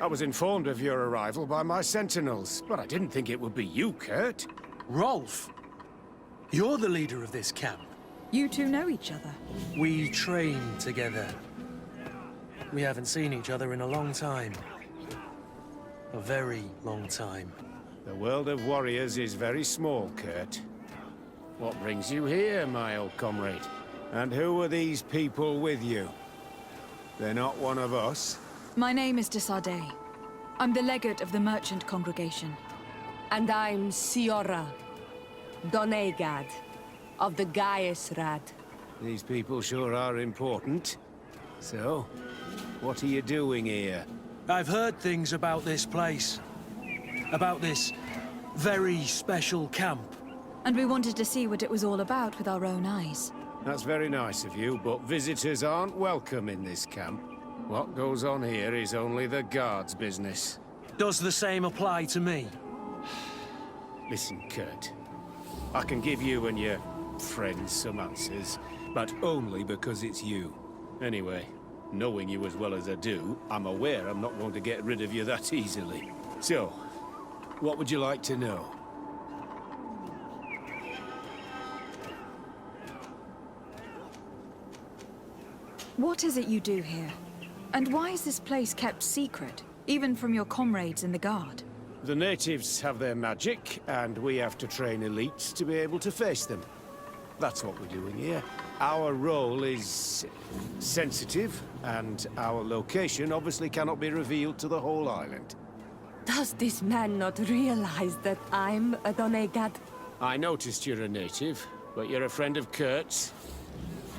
I was informed of your arrival by my sentinels, but I didn't think it would be you, Kurt. Rolf? You're the leader of this camp. You two know each other. We train together. We haven't seen each other in a long time. A very long time. The world of warriors is very small, Kurt. What brings you here, my old comrade? And who are these people with you? They're not one of us? My name is de Sardet. I'm the legate of the merchant congregation. And I'm Siora, Donegad, of the Gaiusrad. These people sure are important. So, what are you doing here? I've heard things about this place. About this very special camp. And we wanted to see what it was all about with our own eyes. That's very nice of you, but visitors aren't welcome in this camp. What goes on here is only the guards' business. Does the same apply to me? Listen, Kurt. I can give you and your friends some answers, but only because it's you. Anyway, knowing you as well as I do, I'm aware I'm not going to get rid of you that easily. So, what would you like to know? What is it you do here? And why is this place kept secret, even from your comrades in the guard? The natives have their magic, and we have to train elites to be able to face them. That's what we're doing here. Our role is sensitive, and our location obviously cannot be revealed to the whole island. Does this man not realize that I'm a Donegad? I noticed you're a native, but you're a friend of Kurt's,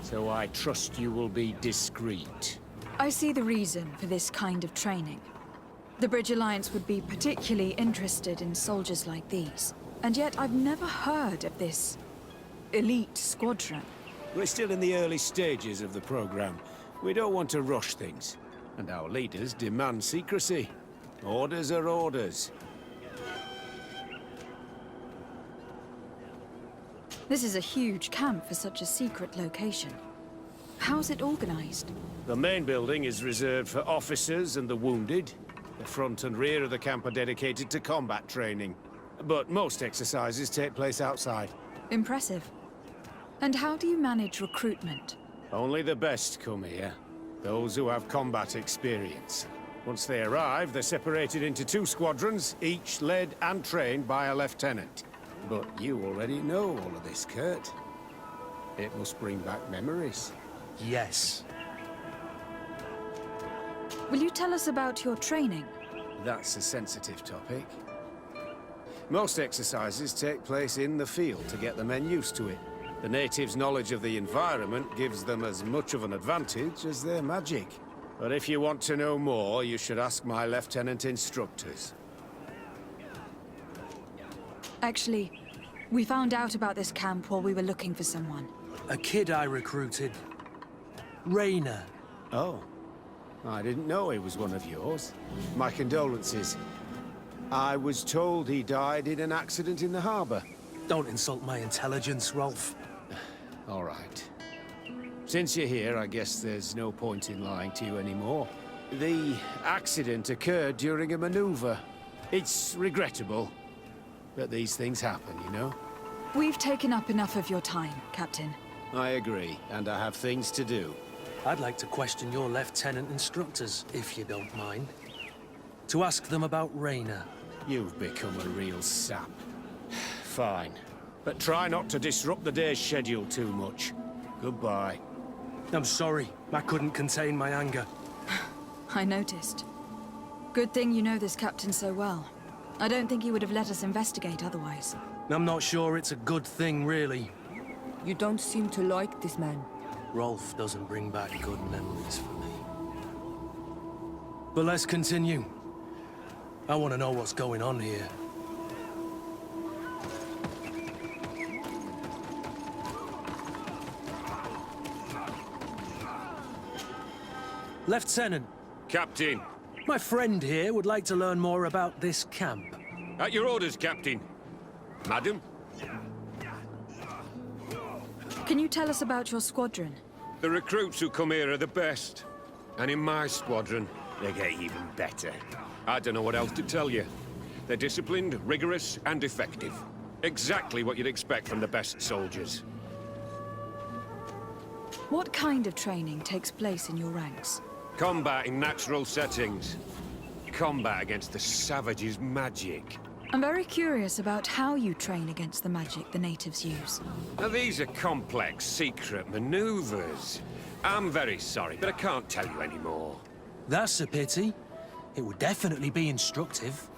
so I trust you will be discreet. I see the reason for this kind of training. The Bridge Alliance would be particularly interested in soldiers like these. And yet I've never heard of this elite squadron. We're still in the early stages of the program. We don't want to rush things. And our leaders demand secrecy. Orders are orders. This is a huge camp for such a secret location. How's it organized? The main building is reserved for officers and the wounded. The front and rear of the camp are dedicated to combat training. But most exercises take place outside. Impressive. And how do you manage recruitment? Only the best come here. Those who have combat experience. Once they arrive, they're separated into 2 squadrons, each led and trained by a lieutenant. But you already know all of this, Kurt. It must bring back memories. Yes. Will you tell us about your training? That's a sensitive topic. Most exercises take place in the field to get the men used to it. The natives' knowledge of the environment gives them as much of an advantage as their magic. But if you want to know more, you should ask my lieutenant instructors. Actually, we found out about this camp while we were looking for someone. A kid I recruited. Rainer. Oh. I didn't know he was one of yours. My condolences. I was told he died in an accident in the harbor. Don't insult my intelligence, Rolf. All right. Since you're here, I guess there's no point in lying to you anymore. The accident occurred during a maneuver. It's regrettable, but these things happen, you know? We've taken up enough of your time, Captain. I agree, and I have things to do. I'd like to question your lieutenant instructors, if you don't mind. To ask them about Rainer. You've become a real sap. Fine. But try not to disrupt the day's schedule too much. Goodbye. I'm sorry. I couldn't contain my anger. I noticed. Good thing you know this captain so well. I don't think he would have let us investigate otherwise. I'm not sure it's a good thing, really. You don't seem to like this man. Rolf doesn't bring back good memories for me. But let's continue. I want to know what's going on here. Lieutenant. Captain. My friend here would like to learn more about this camp. At your orders, Captain. Madam? Can you tell us about your squadron? The recruits who come here are the best. And in my squadron, they get even better. I don't know what else to tell you. They're disciplined, rigorous, and effective. Exactly what you'd expect from the best soldiers. What kind of training takes place in your ranks? Combat in natural settings. Combat against the savages' magic. I'm very curious about how you train against the magic the natives use. Now, these are complex, secret maneuvers. I'm very sorry, but I can't tell you anymore. That's a pity. It would definitely be instructive.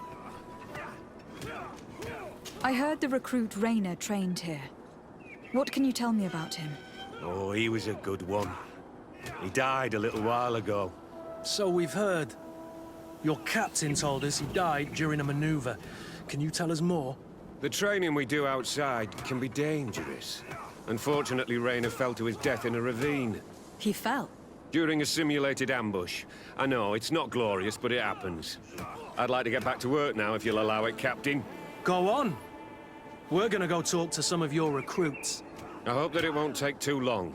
I heard the recruit Rayner trained here. What can you tell me about him? Oh, he was a good one. He died a little while ago. So we've heard. Your captain told us he died during a maneuver. Can you tell us more? The training we do outside can be dangerous. Unfortunately, Rayner fell to his death in a ravine. He fell. During a simulated ambush. I know, it's not glorious, but it happens. I'd like to get back to work now, if you'll allow it, Captain. Go on. We're gonna go talk to some of your recruits. I hope that it won't take too long.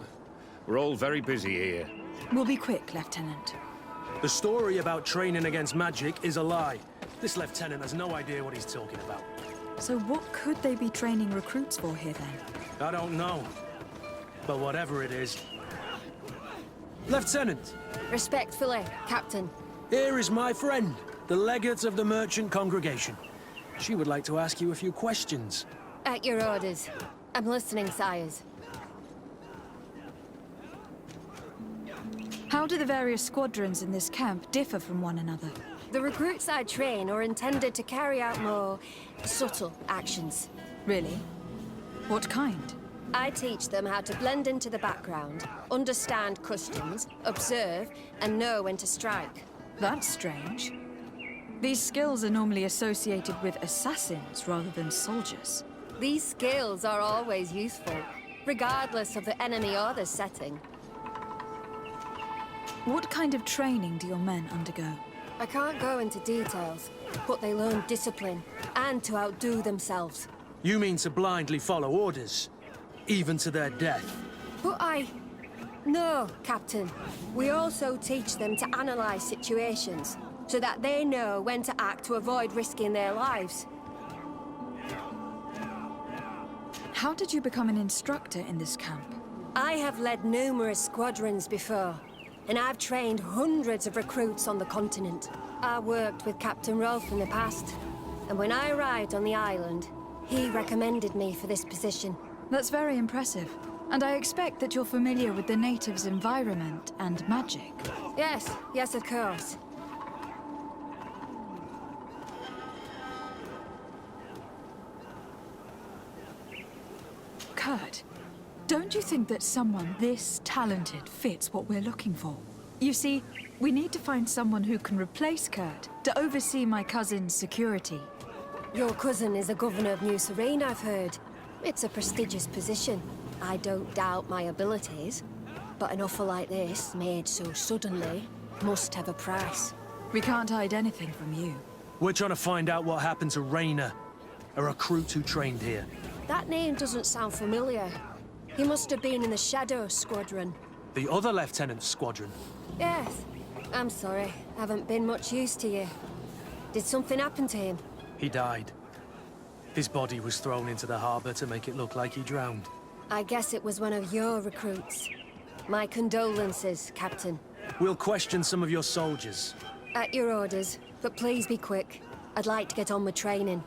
We're all very busy here. We'll be quick, Lieutenant. The story about training against magic is a lie. This lieutenant has no idea what he's talking about. So what could they be training recruits for here, then? I don't know. But whatever it is... Lieutenant! Respectfully, Captain. Here is my friend, the legate of the merchant congregation. She would like to ask you a few questions. At your orders. I'm listening, sires. How do the various squadrons in this camp differ from one another? The recruits I train are intended to carry out more subtle actions. Really? What kind? I teach them how to blend into the background, understand customs, observe, and know when to strike. That's strange. These skills are normally associated with assassins rather than soldiers. These skills are always useful, regardless of the enemy or the setting. What kind of training do your men undergo? I can't go into details, but they learn discipline and to outdo themselves. You mean to blindly follow orders, even to their death? But No, Captain. We also teach them to analyze situations, so that they know when to act to avoid risking their lives. How did you become an instructor in this camp? I have led numerous squadrons before, and I've trained hundreds of recruits on the continent. I worked with Captain Rolfe in the past, and when I arrived on the island, he recommended me for this position. That's very impressive. And I expect that you're familiar with the natives' environment and magic. Yes, of course. Kurt, don't you think that someone this talented fits what we're looking for? You see, we need to find someone who can replace Kurt to oversee my cousin's security. Your cousin is the governor of New Serene, I've heard. It's a prestigious position. I don't doubt my abilities, but an offer like this, made so suddenly, must have a price. We can't hide anything from you. We're trying to find out what happened to Rayner, a recruit who trained here. That name doesn't sound familiar. He must have been in the Shadow Squadron. The other lieutenant's squadron. Yes. I'm sorry. Haven't been much use to you. Did something happen to him? He died. His body was thrown into the harbor to make it look like he drowned. I guess it was one of your recruits. My condolences, Captain. We'll question some of your soldiers. At your orders, but please be quick. I'd like to get on with training.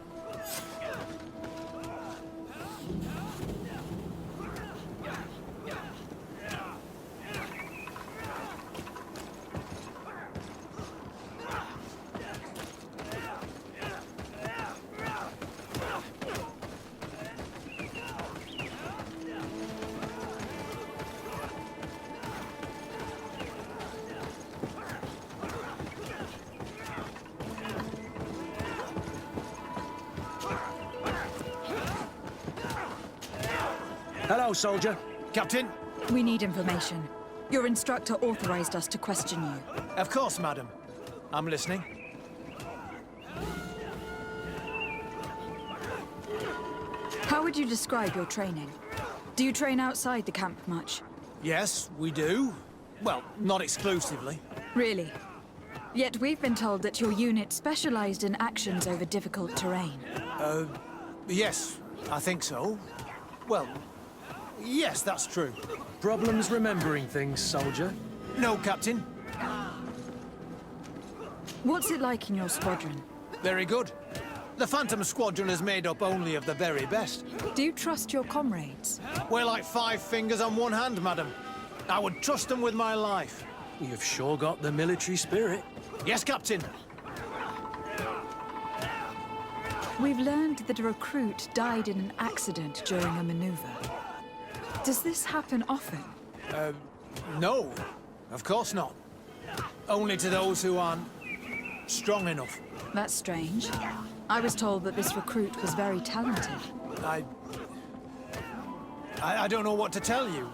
Hello, soldier. Captain? We need information. Your instructor authorized us to question you. Of course, madam. I'm listening. How would you describe your training? Do you train outside the camp much? Yes, we do. Well, not exclusively. Really? Yet we've been told that your unit specialized in actions over difficult terrain. Yes, I think so. Well, yes, that's true. Problems remembering things, soldier? No, Captain. What's it like in your squadron? Very good. The Phantom Squadron is made up only of the very best. Do you trust your comrades? We're like 5 fingers on one hand, madam. I would trust them with my life. You've sure got the military spirit. Yes, Captain. We've learned that a recruit died in an accident during a maneuver. Does this happen often? No, of course not. Only to those who aren't strong enough. That's strange. I was told that this recruit was very talented. I don't know what to tell you.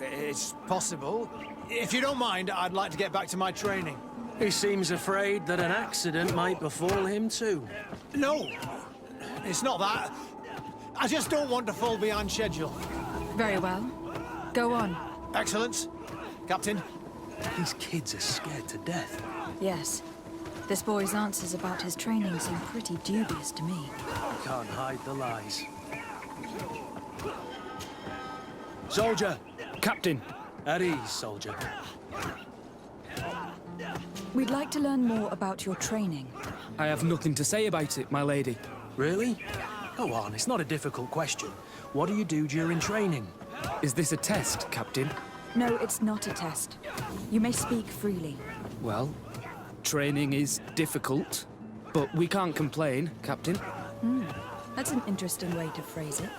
It's possible. If you don't mind, I'd like to get back to my training. He seems afraid that an accident might befall him too. No, it's not that. I just don't want to fall behind schedule. Very well. Go on. Excellence, Captain. These kids are scared to death. Yes. This boy's answers about his training seem pretty dubious to me. Can't hide the lies. Soldier! Captain! At ease, soldier. We'd like to learn more about your training. I have nothing to say about it, my lady. Really? Go on, it's not a difficult question. What do you do during training? Is this a test, Captain? No, it's not a test. You may speak freely. Well, training is difficult, but we can't complain, Captain. That's an interesting way to phrase it.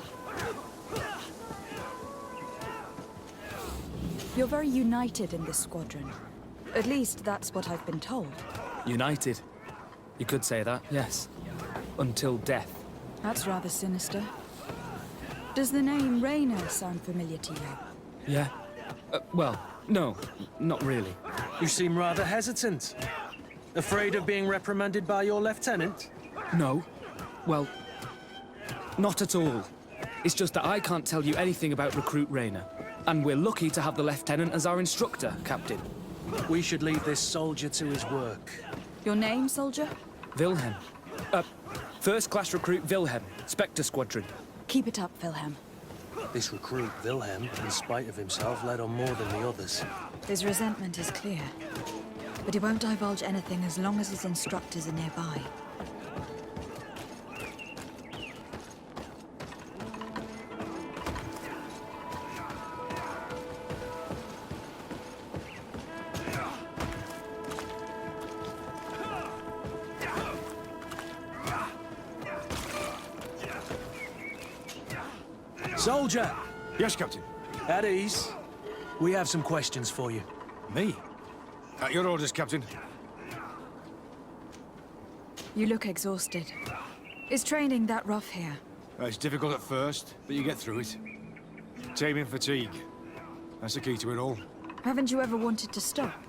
You're very united in this squadron. At least that's what I've been told. United. You could say that, yes. Until death. That's rather sinister. Does the name Raynor sound familiar to you? Yeah? Well, no, not really. You seem rather hesitant. Afraid of being reprimanded by your lieutenant? No. Well, not at all. It's just that I can't tell you anything about Recruit Raynor. And we're lucky to have the Lieutenant as our instructor, Captain. We should leave this soldier to his work. Your name, soldier? Wilhelm. First class recruit Wilhelm, Spectre Squadron. Keep it up, Wilhelm. This recruit, Wilhelm, in spite of himself, led on more than the others. His resentment is clear. But he won't divulge anything as long as his instructors are nearby. Soldier! Yes, Captain. At ease. We have some questions for you. Me? At your orders, Captain. You look exhausted. Is training that rough here? It's difficult at first, but you get through it. Taming fatigue. That's the key to it all. Haven't you ever wanted to stop?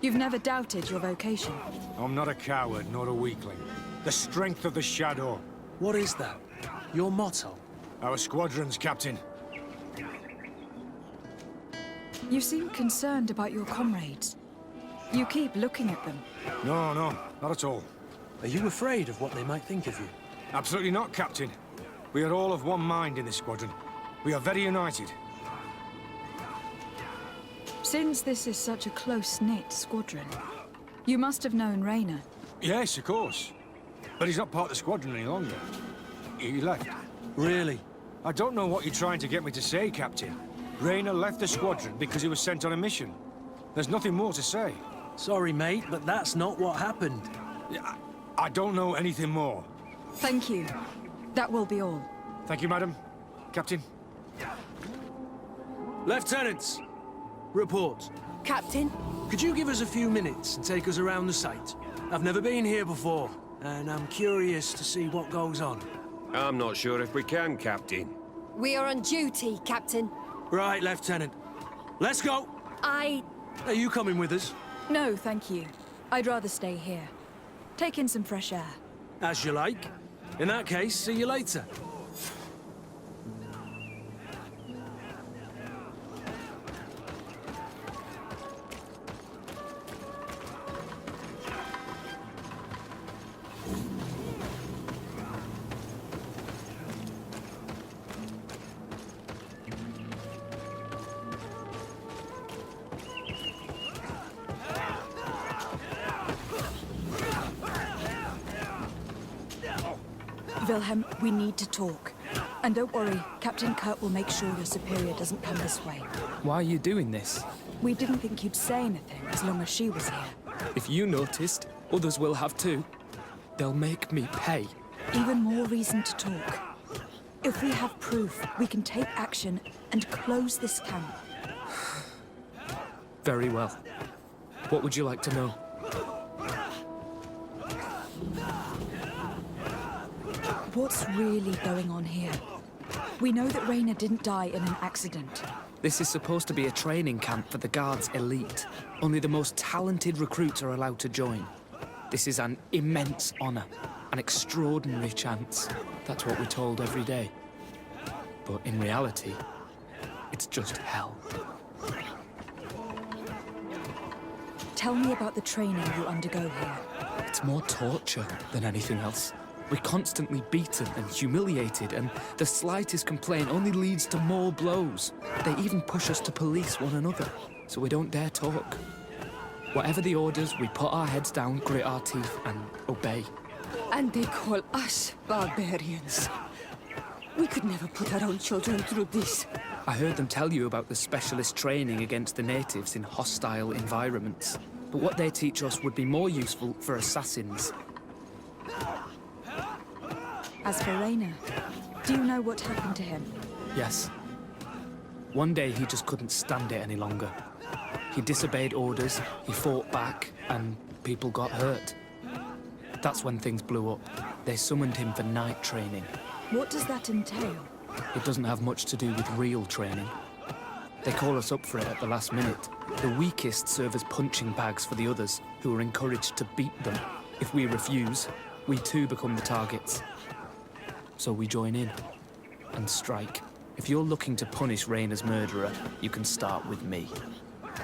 You've never doubted your vocation. I'm not a coward, nor a weakling. The strength of the Shadow. What is that? Your motto? Our squadron's captain. You seem concerned about your comrades. You keep looking at them. No, not at all. Are you afraid of what they might think of you? Absolutely not, Captain. We are all of one mind in this squadron. We are very united. Since this is such a close-knit squadron, you must have known Raynor. Yes, of course. But he's not part of the squadron any longer. He left. Really? I don't know what you're trying to get me to say, Captain. Raynor left the squadron because he was sent on a mission. There's nothing more to say. Sorry, mate, but that's not what happened. I don't know anything more. Thank you. That will be all. Thank you, madam. Captain. Lieutenants, report. Captain? Could you give us a few minutes and take us around the site? I've never been here before, and I'm curious to see what goes on. I'm not sure if we can, Captain. We are on duty, Captain. Right, Lieutenant. Let's go! Are you coming with us? No, thank you. I'd rather stay here. Take in some fresh air. As you like. In that case, see you later. Wilhelm, we need to talk. And don't worry, Captain Kurt will make sure your superior doesn't come this way. Why are you doing this? We didn't think you'd say anything as long as she was here. If you noticed, others will have too. They'll make me pay. Even more reason to talk. If we have proof, we can take action and close this camp. Very well. What would you like to know? What's really going on here? We know that Raina didn't die in an accident. This is supposed to be a training camp for the Guard's elite. Only the most talented recruits are allowed to join. This is an immense honor, an extraordinary chance. That's what we're told every day. But in reality, it's just hell. Tell me about the training you undergo here. It's more torture than anything else. We're constantly beaten and humiliated, and the slightest complaint only leads to more blows. They even push us to police one another, so we don't dare talk. Whatever the orders, we put our heads down, grit our teeth, and obey. And they call us barbarians. We could never put our own children through this. I heard them tell you about the specialist training against the natives in hostile environments. But what they teach us would be more useful for assassins. As for Raina, do you know what happened to him? Yes. One day he just couldn't stand it any longer. He disobeyed orders, he fought back, and people got hurt. That's when things blew up. They summoned him for night training. What does that entail? It doesn't have much to do with real training. They call us up for it at the last minute. The weakest serve as punching bags for the others, who are encouraged to beat them. If we refuse, we too become the targets. So we join in and strike. If you're looking to punish Raina's murderer, you can start with me.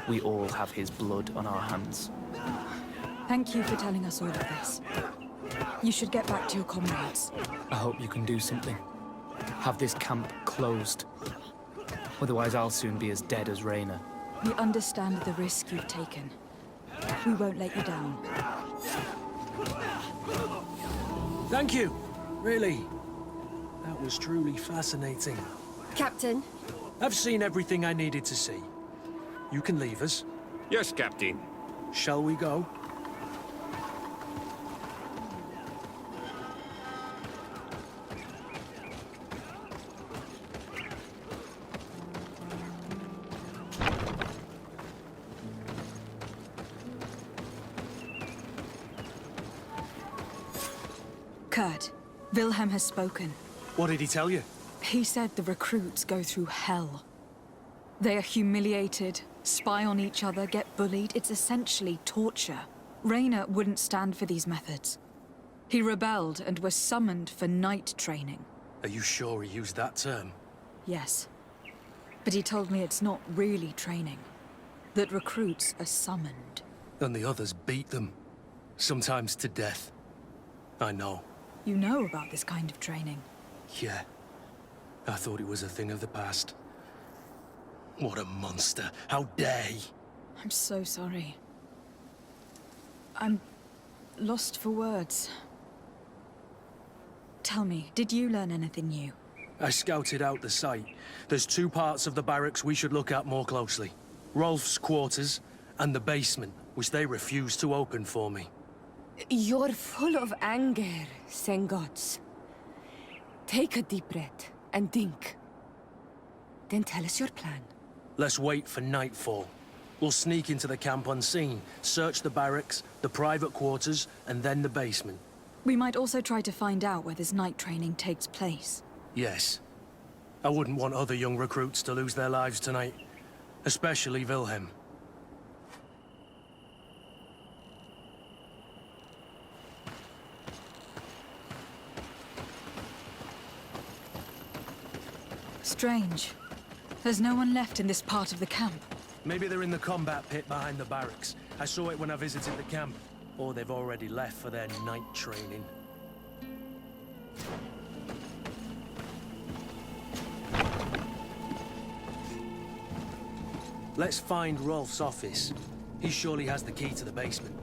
We all have his blood on our hands. Thank you for telling us all of this. You should get back to your comrades. I hope you can do something. Have this camp closed. Otherwise I'll soon be as dead as Raina. We understand the risk you've taken. We won't let you down. Thank you. Really. That was truly fascinating. Captain, I've seen everything I needed to see. You can leave us. Yes, Captain. Shall we go? Kurt, Wilhelm has spoken. What did he tell you? He said the recruits go through hell. They are humiliated, spy on each other, get bullied. It's essentially torture. Raina wouldn't stand for these methods. He rebelled and was summoned for night training. Are you sure he used that term? Yes. But he told me it's not really training. That recruits are summoned. And the others beat them. Sometimes to death. I know. You know about this kind of training. Yeah. I thought it was a thing of the past. What a monster. How dare he? I'm so sorry. I'm lost for words. Tell me, did you learn anything new? I scouted out the site. There's two parts of the barracks we should look at more closely. Rolf's quarters and the basement, which they refused to open for me. You're full of anger, Sengots. Take a deep breath and think. Then tell us your plan. Let's wait for nightfall. We'll sneak into the camp unseen, search the barracks, the private quarters, and then the basement. We might also try to find out where this night training takes place. Yes. I wouldn't want other young recruits to lose their lives tonight. Especially Wilhelm. Strange. There's no one left in this part of the camp. Maybe they're in the combat pit behind the barracks. I saw it when I visited the camp. Or they've already left for their night training. Let's find Rolf's office. He surely has the key to the basement.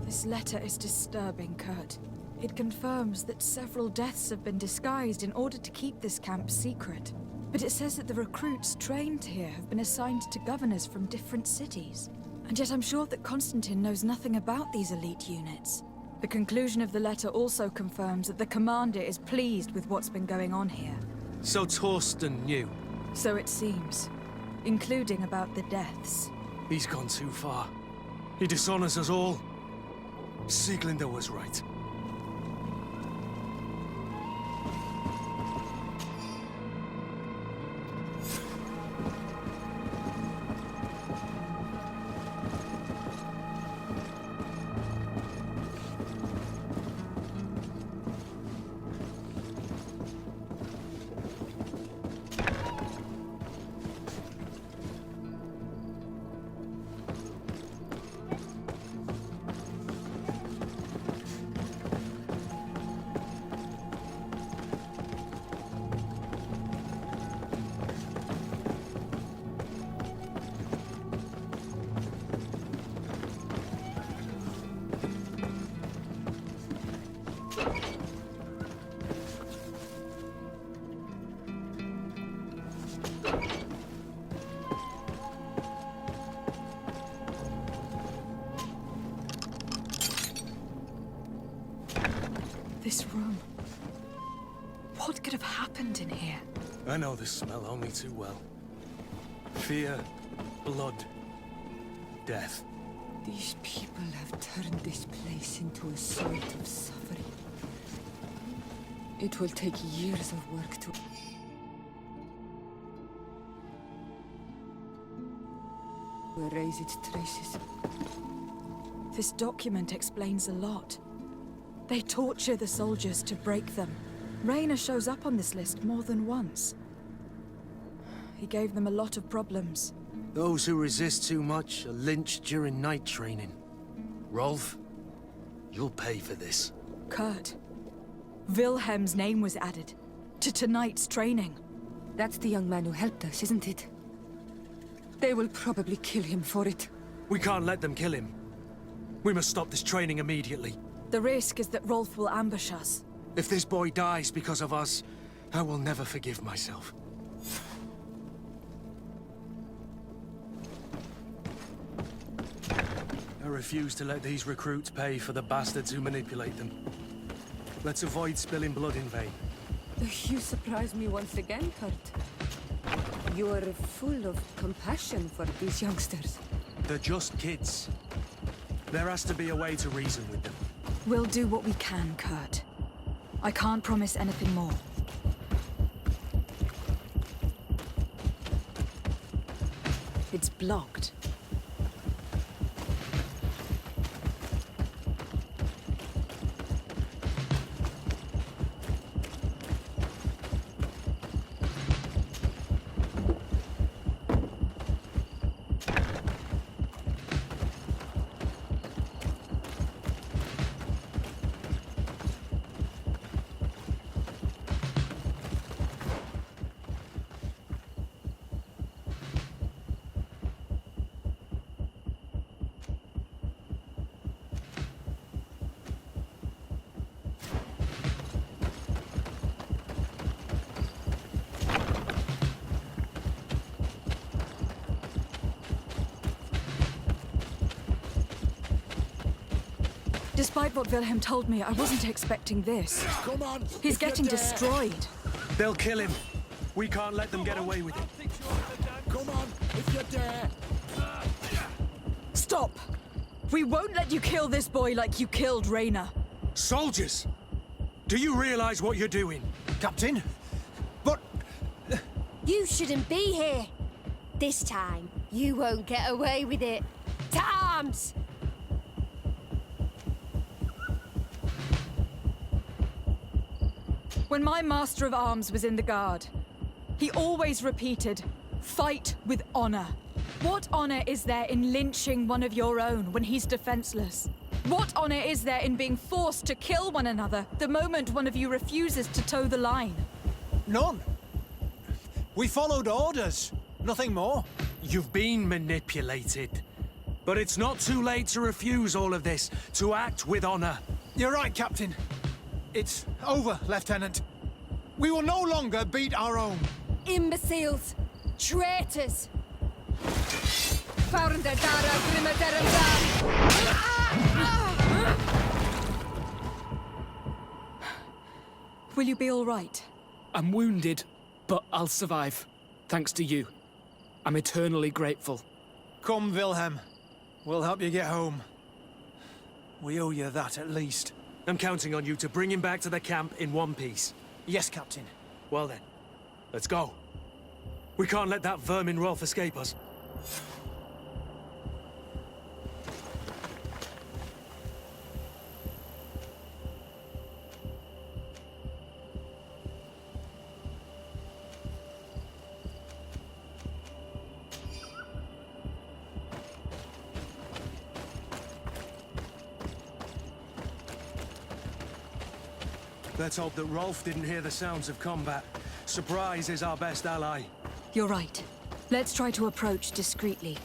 This letter is disturbing, Kurt. It confirms that several deaths have been disguised in order to keep this camp secret. But it says that the recruits trained here have been assigned to governors from different cities. And yet I'm sure that Constantine knows nothing about these elite units. The conclusion of the letter also confirms that the commander is pleased with what's been going on here. So Torsten knew. So it seems. Including about the deaths. He's gone too far. He dishonors us all. Sieglinder was right. This room. What could have happened in here? I know this smell only too well. Fear, blood, death. These people have turned this place into a site of suffering. It will take years of work to... erase its traces. This document explains a lot. They torture the soldiers to break them. Rayner shows up on this list more than once. He gave them a lot of problems. Those who resist too much are lynched during night training. Rolf, you'll pay for this. Kurt, Wilhelm's name was added to tonight's training. That's the young man who helped us, isn't it? They will probably kill him for it. We can't let them kill him. We must stop this training immediately. The risk is that Rolf will ambush us. If this boy dies because of us, I will never forgive myself. I refuse to let these recruits pay for the bastards who manipulate them. Let's avoid spilling blood in vain. You surprise me once again, Kurt. You are full of compassion for these youngsters. They're just kids. There has to be a way to reason with them. We'll do what we can, Kurt. I can't promise anything more. It's blocked. Despite what Wilhelm told me, I wasn't expecting this. Come on! He's getting destroyed. They'll kill him. We can't let them get away with it. Come on, if you dare! Stop! We won't let you kill this boy like you killed Rayner. Soldiers! Do you realize what you're doing? Captain? But... You shouldn't be here. This time, you won't get away with it. To arms! When my Master of Arms was in the Guard, he always repeated, fight with honor. What honor is there in lynching one of your own when he's defenseless? What honor is there in being forced to kill one another the moment one of you refuses to toe the line? none. We followed orders. Nothing more. You've been manipulated. But it's not too late to refuse all of this, to act with honor. You're right, Captain. It's over, Lieutenant. We will no longer beat our own. Imbeciles! Traitors! Founder Dara Grimaderam. Will you be all right? I'm wounded, but I'll survive. Thanks to you. I'm eternally grateful. Come, Wilhelm. We'll help you get home. We owe you that, at least. I'm counting on you to bring him back to the camp in one piece. Yes, Captain. Well then, let's go. We can't let that vermin Rolf escape us. Let's hope that Rolf didn't hear the sounds of combat. Surprise is our best ally. You're right. Let's try to approach discreetly.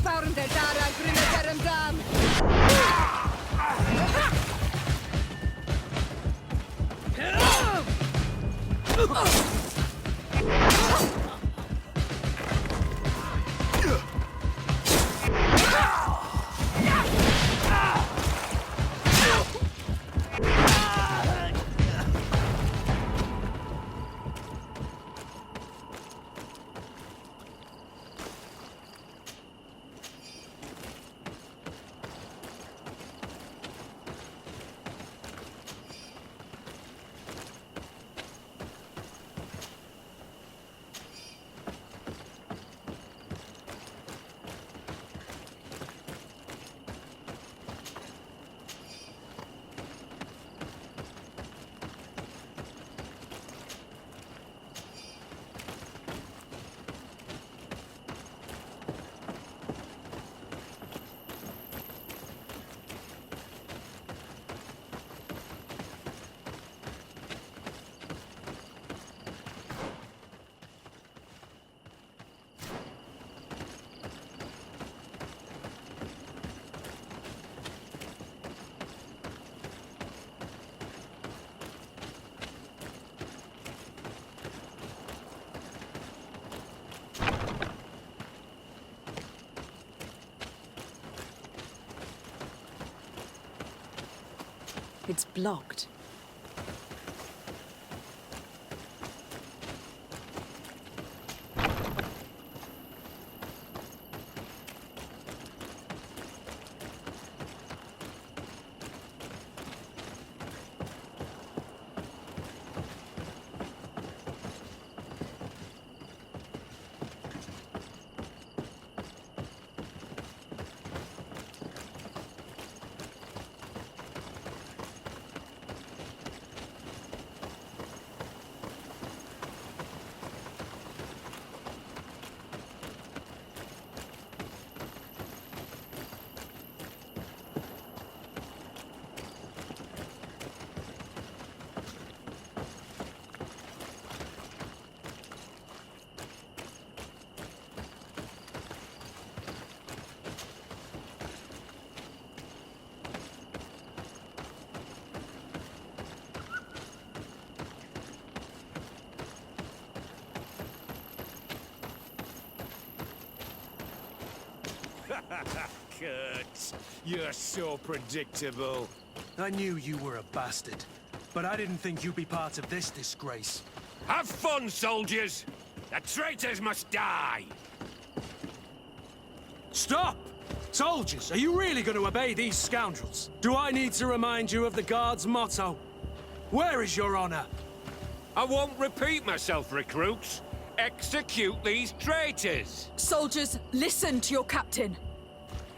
Founder Dara Grimaderam. It's blocked. Kurt, you're so predictable. I knew you were a bastard, but I didn't think you'd be part of this disgrace. Have fun, soldiers! The traitors must die! Stop! Soldiers, are you really going to obey these scoundrels? Do I need to remind you of the Guard's motto? Where is your honor? I won't repeat myself, recruits. Execute these traitors! Soldiers, listen to your captain.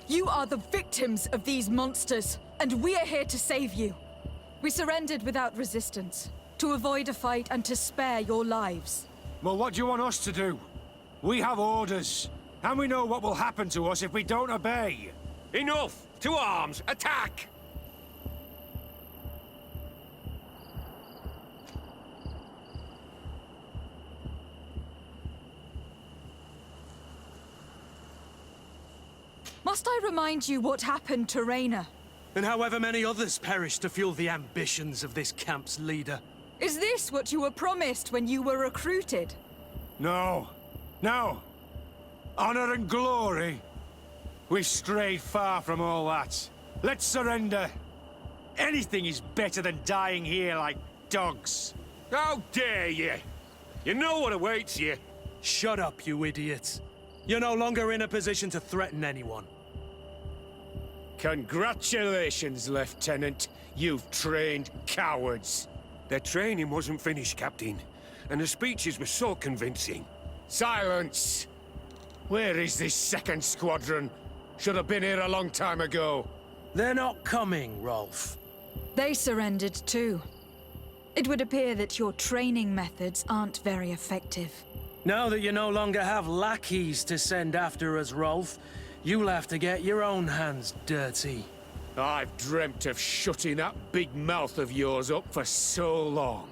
You are the victims of these monsters, and we are here to save you. We surrendered without resistance, to avoid a fight and to spare your lives. Well, what do you want us to do? We have orders, and we know what will happen to us if we don't obey. Enough! To arms! Attack! Must I remind you what happened to Rayna? And however many others perished to fuel the ambitions of this camp's leader. Is this what you were promised when you were recruited? No. No. Honor and glory. We've strayed far from all that. Let's surrender. Anything is better than dying here like dogs. How dare you! You know what awaits you. Shut up, you idiots. You're no longer in a position to threaten anyone. Congratulations, Lieutenant. You've trained cowards. Their training wasn't finished, Captain. And the speeches were so convincing. Silence! Where is this second squadron? Should have been here a long time ago. They're not coming, Rolf. They surrendered too. It would appear that your training methods aren't very effective. Now that you no longer have lackeys to send after us, Rolf, you'll have to get your own hands dirty. I've dreamt of shutting that big mouth of yours up for so long.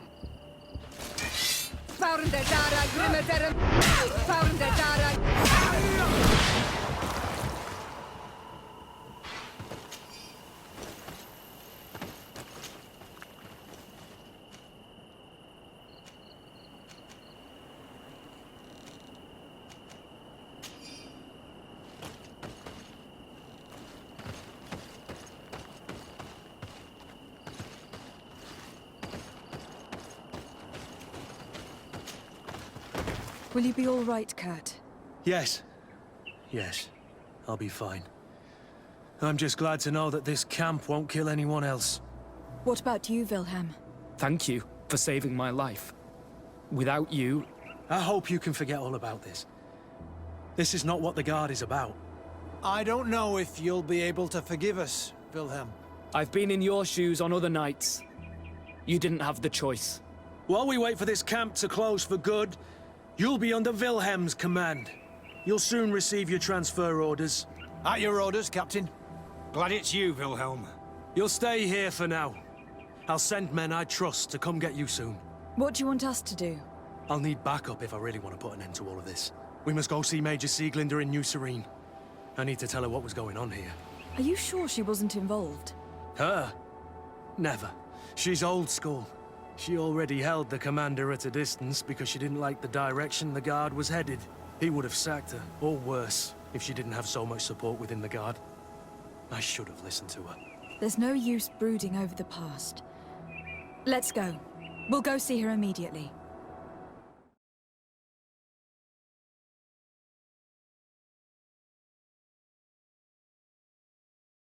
Will you be all right, Kurt? Yes. Yes. I'll be fine. I'm just glad to know that this camp won't kill anyone else. What about you, Wilhelm? Thank you for saving my life. Without you... I hope you can forget all about this. This is not what the Guard is about. I don't know if you'll be able to forgive us, Wilhelm. I've been in your shoes on other nights. You didn't have the choice. While we wait for this camp to close for good, you'll be under Wilhelm's command. You'll soon receive your transfer orders. At your orders, Captain. Glad it's you, Wilhelm. You'll stay here for now. I'll send men I trust to come get you soon. What do you want us to do? I'll need backup if I really want to put an end to all of this. We must go see Major Sieglinder in New Serene. I need to tell her what was going on here. Are you sure she wasn't involved? Her? Never. She's old school. She already held the commander at a distance because she didn't like the direction the Guard was headed. He would have sacked her, or worse, if she didn't have so much support within the Guard. I should have listened to her. There's no use brooding over the past. Let's go. We'll go see her immediately.